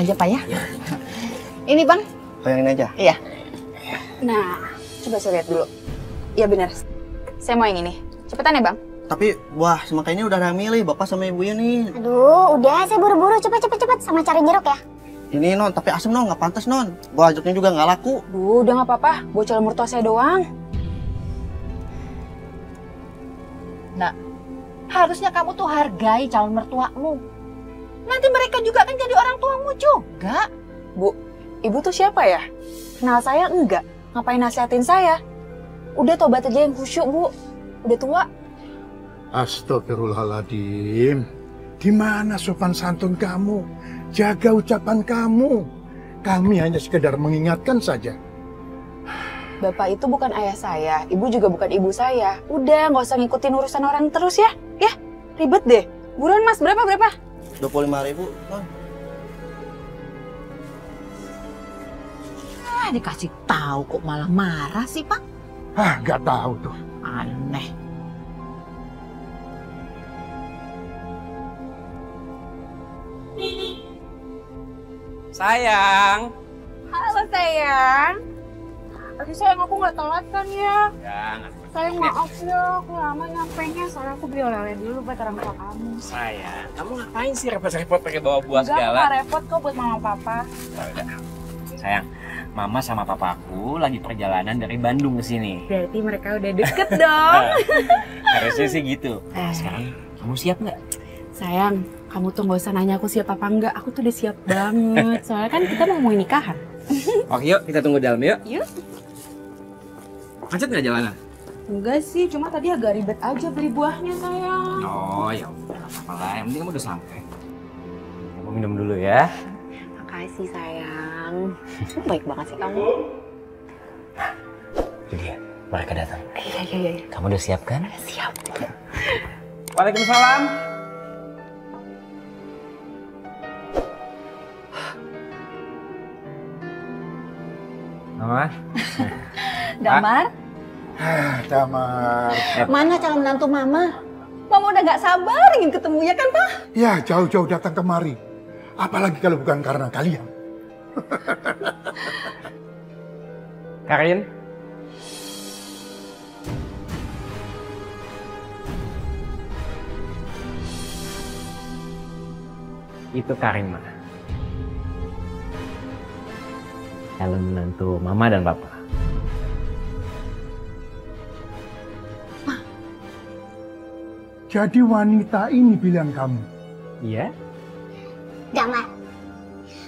aja Pak ya. Ini Bang. Oh, yang ini aja? Iya. Nah, coba saya lihat dulu. Iya benar. Saya mau yang ini. Cepetan ya Bang. Tapi wah, semangka ini udah ada yang milih Bapak sama Ibu ini. Aduh, udah saya buru-buru. Cepet sama cari jeruk ya. Ini Non, tapi asem Non, nggak pantas Non. Buah jeruknya juga nggak laku. Duh, udah nggak apa-apa. Buat calon mertua saya doang. Nah, harusnya kamu tuh hargai calon mertuamu. Nanti mereka juga kan jadi orang tuamu juga. Bu, Ibu tuh siapa ya? Kenal saya enggak? Ngapain nasihatin saya? Udah tobat aja yang khusyuk, Bu. Udah tua. Astagfirullahaladzim. Di mana sopan santun kamu? Jaga ucapan kamu. Kami hanya sekedar mengingatkan saja. Bapak itu bukan ayah saya, Ibu juga bukan ibu saya. Udah, nggak usah ngikutin urusan orang terus ya. Ya, ribet deh. Buruan Mas, berapa? 25.000 Non. Dikasih tahu kok malah marah sih Pak. Nggak tahu tuh. Aneh. Sayang. Halo sayang. Aduh sayang, aku nggak telat kan ya? Jangan. Sayang maaf ya, aku lama nyampenya. Soalnya aku beli oleh-oleh dulu buat orang tua kamu. Sayang, kamu ngapain sih repot-repot pakai bawa buah Enggak, segala? nggak repot kok buat mama papa. Oh, udah. Sayang, Mama sama papaku lagi perjalanan dari Bandung ke sini. Berarti mereka udah deket dong. Harusnya sih gitu. Sekarang kamu siap nggak? Sayang, kamu tuh nggak usah nanya aku siap apa enggak. Aku tuh udah siap banget. Soalnya kan kita mau ngomongin nikahan. Oke yuk, kita tunggu dalam yuk. Yuk. Macet nggak jalanan? Enggak sih, cuma tadi agak ribet aja beli buahnya sayang. Oh ya udah, nggak apa-apa lah. Yang penting kamu udah sampai. Aku minum dulu ya. Makasih sayang. Baik banget sih kamu. Itu dia, mereka datang. Iya. Kamu udah siap kan? Siap. Waalaikumsalam. Mama. Damar, Damar. Mana calon menantu Mama? Mama udah gak sabar ingin ketemu ya kan Pak? Ya, jauh-jauh datang kemari. Apalagi kalau bukan karena kalian. Karin. Itu Karin, Ma. Calon menantu Mama dan Papa. Jadi wanita ini bilang kamu. Iya? Damar,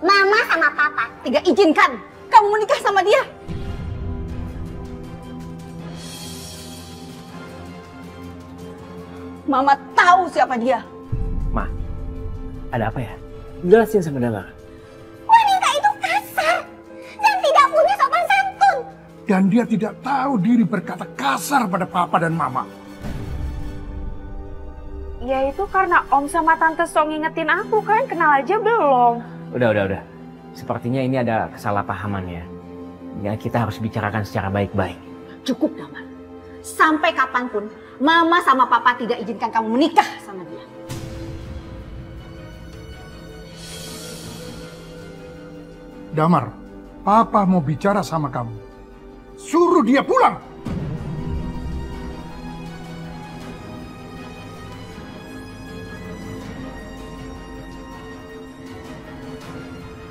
Mama sama Papa Tidak izinkan kamu menikah sama dia. Mama tahu siapa dia. Ma, ada apa ya? Jelasin sama Damar. wanita itu kasar dan tidak punya sopan santun. Dan dia tidak tahu diri berkata kasar pada Papa dan Mama. Ya itu karena Om sama Tante so ngingetin aku kan, kenal aja belum. Udah. Sepertinya ini ada kesalahpahaman ya. Ya kita harus bicarakan secara baik-baik. Cukup Damar. Sampai kapanpun Mama sama Papa tidak izinkan kamu menikah sama dia. Damar, Papa mau bicara sama kamu. Suruh dia pulang.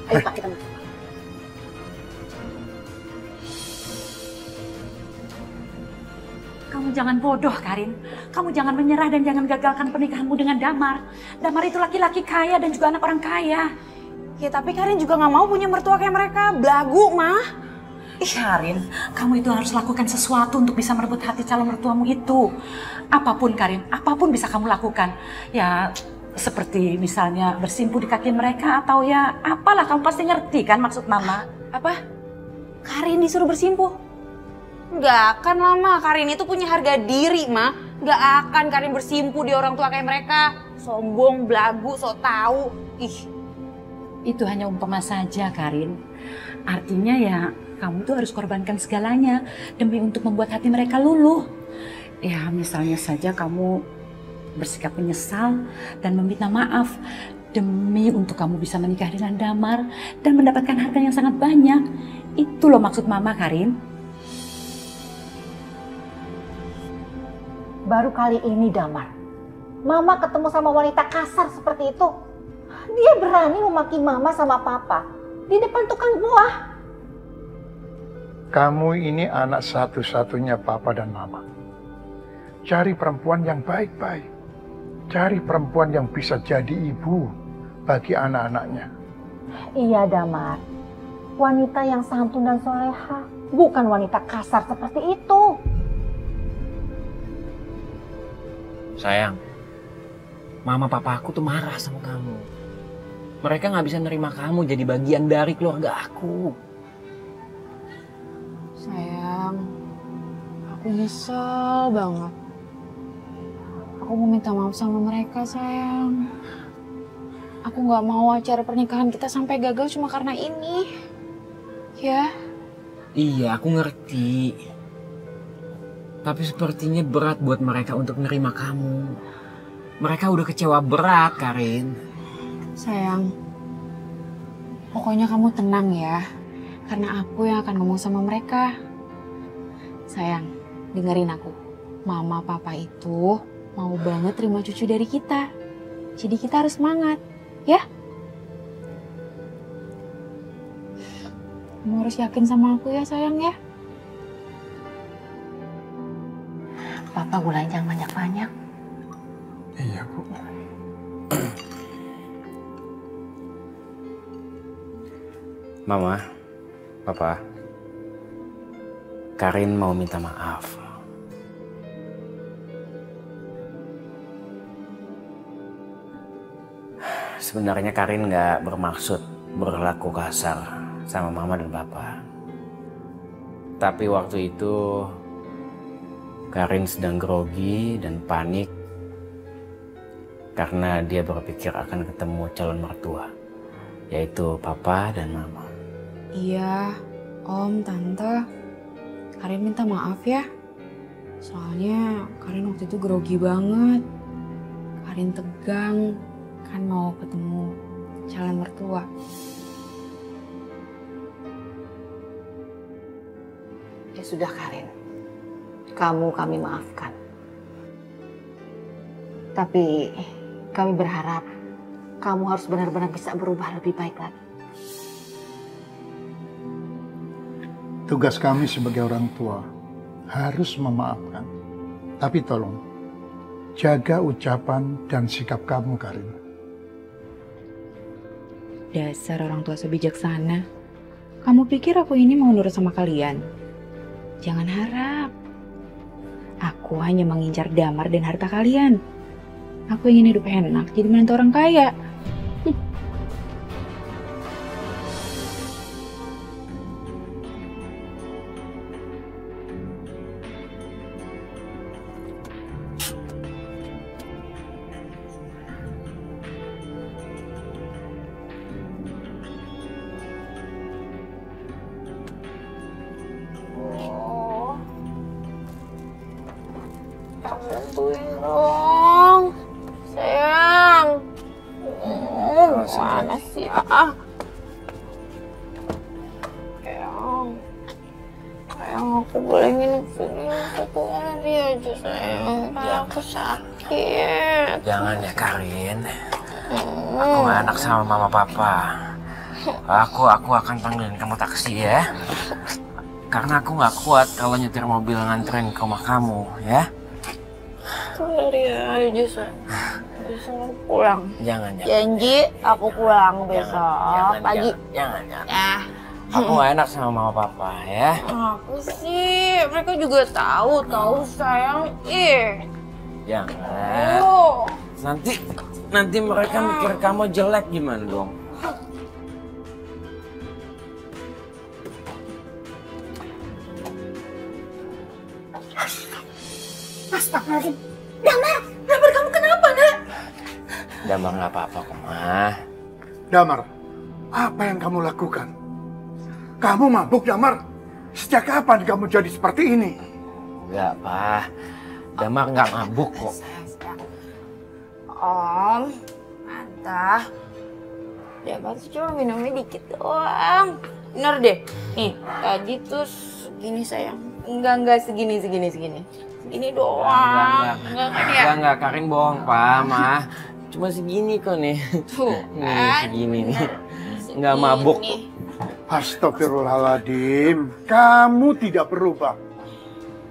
Ayo Pak, kita masuk. Kamu jangan bodoh, Karin. Kamu jangan menyerah dan jangan gagalkan pernikahanmu dengan Damar. Damar itu laki-laki kaya dan juga anak orang kaya. Ya tapi Karin juga gak mau punya mertua kayak mereka, belagu mah. Karin, kamu itu harus lakukan sesuatu untuk bisa merebut hati calon mertuamu itu. Apapun, Karin, apapun bisa kamu lakukan. Ya, seperti misalnya bersimpu di kaki mereka atau ya apalah, kamu pasti ngerti kan maksud Mama. Apa? Karin disuruh bersimpuh? Nggak akan lah, Ma. Karin itu punya harga diri, Ma. Nggak akan Karin bersimpuh di orang tua kayak mereka. Sombong, belagu, sok tahu. Ih. Itu hanya umpama saja, Karin. Artinya ya kamu tuh harus korbankan segalanya demi untuk membuat hati mereka luluh. Ya misalnya saja kamu bersikap menyesal dan meminta maaf demi untuk kamu bisa menikah dengan Damar dan mendapatkan harta yang sangat banyak. Itu loh maksud Mama, Karin. Baru kali ini Damar, Mama ketemu sama wanita kasar seperti itu. Dia berani memaki Mama sama Papa di depan tukang buah. Kamu ini anak satu-satunya Papa dan Mama. Cari perempuan yang baik-baik. Cari perempuan yang bisa jadi ibu bagi anak-anaknya. Iya Damar, wanita yang santun dan soleha, bukan wanita kasar seperti itu. Sayang, Mama Papa aku tuh marah sama kamu. Mereka nggak bisa nerima kamu jadi bagian dari keluarga aku. Sayang, aku nyesel banget. Aku mau minta maaf sama mereka, sayang. Aku nggak mau acara pernikahan kita sampai gagal cuma karena ini. Ya? Iya, aku ngerti. Tapi sepertinya berat buat mereka untuk nerima kamu. Mereka udah kecewa berat, Karin. Sayang, pokoknya kamu tenang ya. Karena aku yang akan ngomong sama mereka. Sayang, dengerin aku. Mama Papa itu mau banget terima cucu dari kita. Jadi kita harus semangat, ya? Kamu harus yakin sama aku ya sayang ya. Papa gulanya jangan banyak-banyak. Iya, Bu. Mama, Papa, Karin mau minta maaf. Sebenarnya Karin nggak bermaksud berlaku kasar sama Mama dan Papa. Tapi waktu itu Karin sedang grogi dan panik karena dia berpikir akan ketemu calon mertua, yaitu Papa dan Mama. Iya, Om, Tante. Karin minta maaf ya. Soalnya Karin waktu itu grogi banget. Karin tegang kan mau ketemu calon mertua. Ya sudah Karin, kamu kami maafkan. Tapi kami berharap kamu harus benar-benar bisa berubah lebih baik lagi. Tugas kami sebagai orang tua harus memaafkan. Tapi tolong, jaga ucapan dan sikap kamu, Karin. Dasar orang tua sebijaksana. Kamu pikir aku ini mau nurut sama kalian? Jangan harap. Aku hanya mengincar Damar dan harta kalian. Aku ingin hidup enak, jadi menantu orang kaya. Bantuin dong, sayang. Mana sih? Sayang, aku boleh nginep sini satu hari aja, sayang. Aku sakit. Jangan ya Karin. Aku gak enak sama Mama Papa. Aku akan panggilin kamu taksi ya. Karena aku gak kuat kalau nyetir mobil nganterin ke rumah kamu ya. Hari aja, sayang. Besok aku pulang. Jangan. Janji aku pulang besok pagi. Jangan. Ya. Aku gak enak sama Mama Papa ya. Apa sih? Mereka juga tahu sayang. Jangan. Oh. Nanti mereka mikir kamu jelek gimana dong? Astagfirullahaladzim. Damar kamu kenapa, Nak? Damar nggak apa-apa kok, Ma. Damar, apa yang kamu lakukan? Kamu mabuk, Damar? Sejak kapan kamu jadi seperti ini? Enggak, Pak. Damar nggak mabuk kok. Om, Tante, Damar tuh cuma minumnya dikit doang. Bener deh. Nih, tadi tuh segini sayang. Enggak segini. Segini doang. Enggak, Karin bohong, Pak, Mah. Cuma segini kok nih. Tuh, Nih, segini nih. Enggak mabuk. Astagfirullahaladzim, kamu tidak berubah.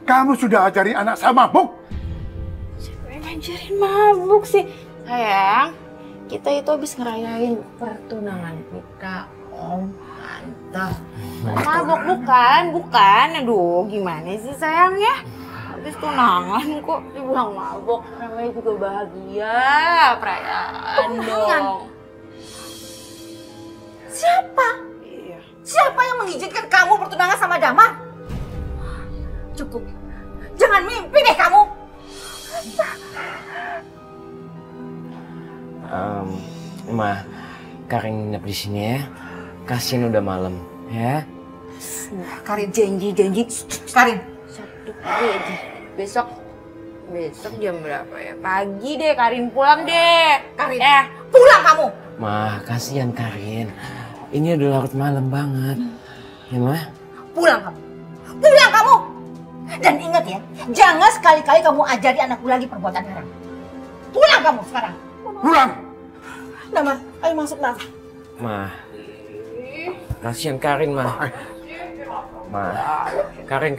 Kamu sudah ajari anak saya mabuk. Siapa yang ngajarin mabuk sih? Sayang, kita itu habis ngerayain pertunangan kita, Om. Mantap. Mabuk bukan. Aduh, gimana sih sayang ya? Habis tunangan kok dibilang mabuk. Namanya juga bahagia, perayaan dong. Siapa? Iya. Siapa yang mengizinkan kamu bertunangan sama Damar? Cukup. Jangan mimpi deh kamu. Ma, Karin nginep di sini ya. Kasian udah malam, ya. Karin janji. Karin. Satu kali aja. Besok jam berapa ya? Pagi deh, Karin pulang deh. Karin, pulang kamu. Ma, kasihan Karin. Ini udah larut malam banget. Ya, Ma? Pulang kamu. Dan ingat ya, jangan sekali-kali kamu ajari anakku lagi perbuatan haram. Pulang kamu sekarang. Pulang. Damar, ayo masuk, Damar. Ma, kasihan Karin, Ma. Ma, Karin.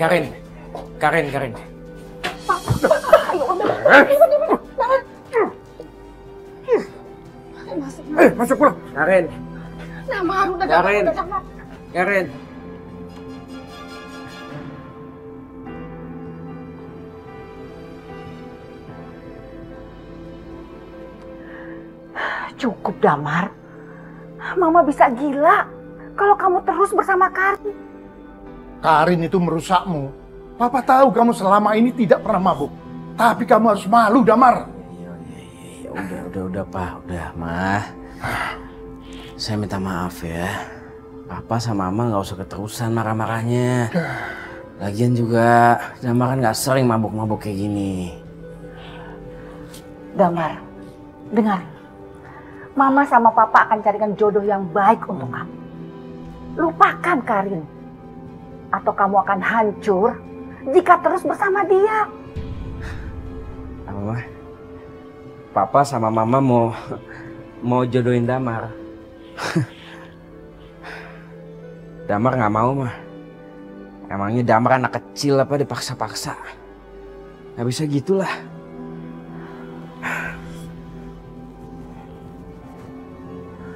Masuk pulang. Karin. Damar, udah Karin. Damar. Karin. Cukup, Damar. Mama bisa gila kalau kamu terus bersama Karin. Karin itu merusakmu. Papa tahu kamu selama ini tidak pernah mabuk. Tapi kamu harus malu, Damar. Ya udah, Pak. Udah, Ma. Saya minta maaf ya. Papa sama Mama nggak usah keterusan marah-marahnya. Lagian juga Damar kan nggak sering mabuk-mabuk kayak gini. Damar, dengar. Mama sama Papa akan carikan jodoh yang baik untuk kamu. Lupakan Karin. Atau kamu akan hancur jika terus bersama dia. Apa, Ma? Papa sama Mama mau jodohin Damar. Damar nggak mau, Ma. Emangnya Damar anak kecil apa dipaksa-paksa? Nggak bisa gitulah.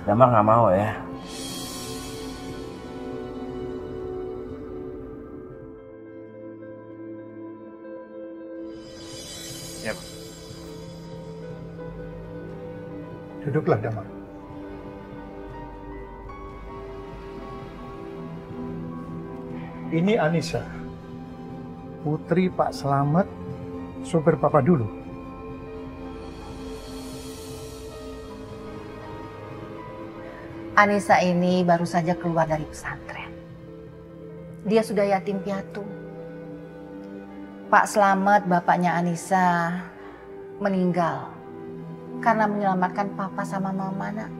Damar nggak mau ya. Ya, Pak. Duduklah, Damar. Ini Anissa, putri Pak Slamet, supir Papa dulu. Anissa ini baru saja keluar dari pesantren. Dia sudah yatim piatu. Pak Slamet, bapaknya Anissa, meninggal karena menyelamatkan Papa sama Mama, Nak.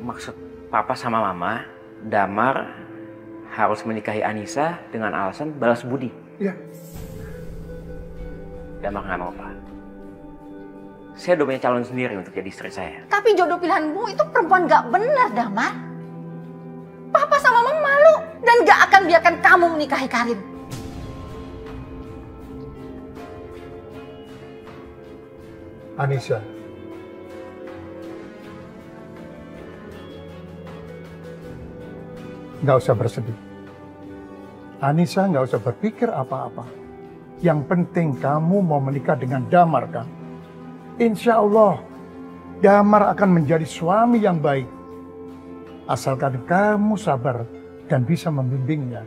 Maksud Papa sama Mama, Damar harus menikahi Anissa dengan alasan balas budi. Ya. Damar nggak mau, Pak. Saya udah punya calon sendiri untuk jadi istri saya. Tapi jodoh pilihanmu itu perempuan gak benar, Damar. Papa sama Mama malu dan gak akan biarkan kamu menikahi Karin. Anissa, nggak usah bersedih. Anissa nggak usah berpikir apa-apa. Yang penting kamu mau menikah dengan Damar, kan? Insya Allah, Damar akan menjadi suami yang baik. Asalkan kamu sabar dan bisa membimbingnya.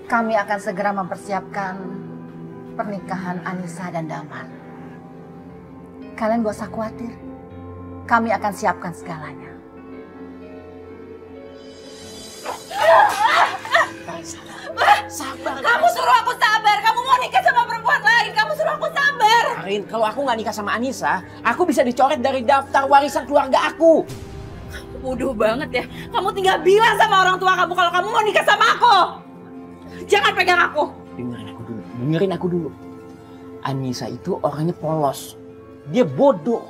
Kami akan segera mempersiapkan pernikahan Anissa dan Damar. Kalian gak usah khawatir. Kami akan siapkan segalanya. Karin, kalau aku nggak nikah sama Anissa, aku bisa dicoret dari daftar warisan keluarga aku. Bodoh banget ya. Kamu tinggal bilang sama orang tua kamu kalau kamu mau nikah sama aku. Jangan pegang aku. Dengerin aku dulu. Anissa itu orangnya polos. Dia bodoh.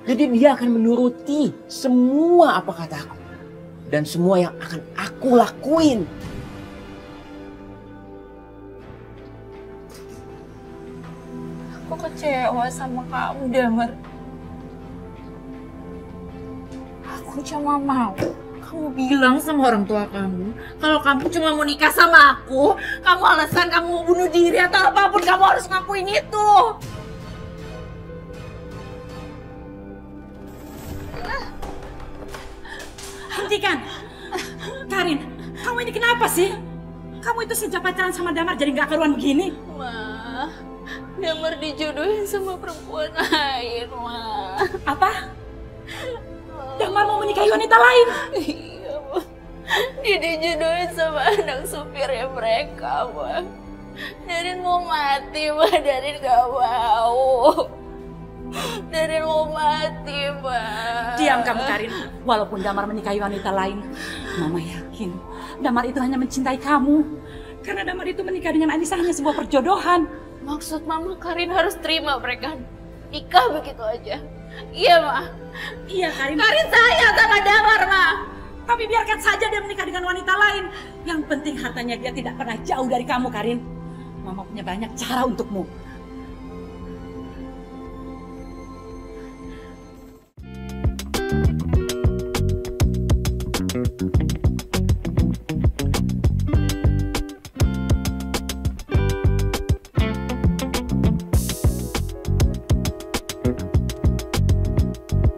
Jadi dia akan menuruti semua apa kata aku. Dan semua yang akan aku lakuin. Aku kecewa sama kamu, Damar. Aku cuma mau kamu bilang sama orang tua kamu kalau kamu cuma mau nikah sama aku, kamu alasan kamu mau bunuh diri atau apapun, kamu harus ngakuin itu. Hentikan. Karin, kamu ini kenapa sih? Kamu itu sejak pacaran sama Damar jadi gak karuan begini? Ma, Damar dijodohin sama perempuan lain, Ma. Apa? Damar mau menikahi wanita lain? Iya, Ma. Dia dijodohin sama anak supirnya mereka, Ma. Darin mau mati, Ma. Darin gak mau. Darin mau mati, Ma. Diam kamu, Karin. Walaupun Damar menikahi wanita lain, Mama yakin Damar itu hanya mencintai kamu. Karena Damar itu menikah dengan Anissa hanya sebuah perjodohan. Maksud Mama, Karin harus terima mereka nikah begitu aja. Iya, Ma. Iya, Karin. Karin sayang sama Damar, Ma. Tapi biarkan saja dia menikah dengan wanita lain. Yang penting hartanya dia tidak pernah jauh dari kamu, Karin. Mama punya banyak cara untukmu.